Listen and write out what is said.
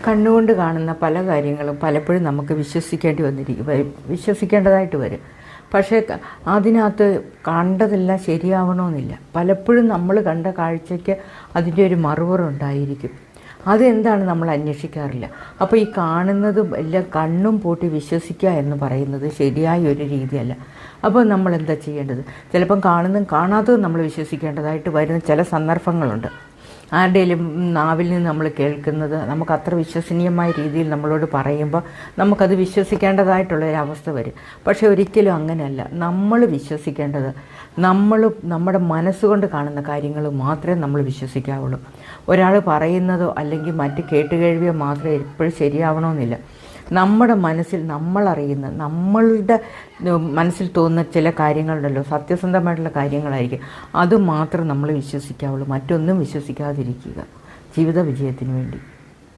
കണ്ണുകൊണ്ട് കാണുന്ന പല കാര്യങ്ങളും പലപ്പോഴും നമുക്ക് വിശ്വസിക്കേണ്ടതായിട്ട് വരും. പക്ഷേ അതിനകത്ത് കണ്ടതെല്ലാം ശരിയാവണമെന്നില്ല. പലപ്പോഴും നമ്മൾ കണ്ട കാഴ്ചയ്ക്ക് അതിൻ്റെ ഒരു മറുപുറമുണ്ടായിരിക്കും. അതെന്താണ് നമ്മൾ അന്വേഷിക്കാറില്ല. അപ്പോൾ ഈ കാണുന്നതും എല്ലാം കണ്ണും പൂട്ടി വിശ്വസിക്കുക എന്ന് പറയുന്നത് ശരിയായ ഒരു രീതിയല്ല. അപ്പോൾ നമ്മൾ എന്താ ചെയ്യേണ്ടത്? ചിലപ്പം കാണുന്നതും കാണാത്തതും നമ്മൾ വിശ്വസിക്കേണ്ടതായിട്ട് വരുന്ന ചില സന്ദർഭങ്ങളുണ്ട്. ആരുടെയും നാവിൽ നിന്ന് നമ്മൾ കേൾക്കുന്നത് നമുക്ക് അത്ര വിശ്വസനീയമായ രീതിയിൽ നമ്മളോട് പറയുമ്പോൾ നമുക്കത് വിശ്വസിക്കേണ്ടതായിട്ടുള്ളൊരവസ്ഥ വരും. പക്ഷേ ഒരിക്കലും അങ്ങനെയല്ല. നമ്മൾ വിശ്വസിക്കേണ്ടത് നമ്മുടെ മനസ്സുകൊണ്ട് കാണുന്ന കാര്യങ്ങൾ മാത്രമേ നമ്മൾ വിശ്വസിക്കാവുള്ളൂ. ഒരാൾ പറയുന്നതോ അല്ലെങ്കിൽ മറ്റ് കേട്ടുകേഴ്വിയോ മാത്രമേ എപ്പോഴും ശരിയാവണമെന്നില്ല. നമ്മുടെ മനസ്സിൽ നമ്മളറിയുന്ന നമ്മളുടെ മനസ്സിൽ തോന്നുന്ന ചില കാര്യങ്ങളുണ്ടല്ലോ, സത്യസന്ധമായിട്ടുള്ള കാര്യങ്ങളായിരിക്കും. അത് മാത്രം നമ്മൾ വിശ്വസിക്കാവുള്ളൂ. മറ്റൊന്നും വിശ്വസിക്കാതിരിക്കുക ജീവിത വിജയത്തിന് വേണ്ടി.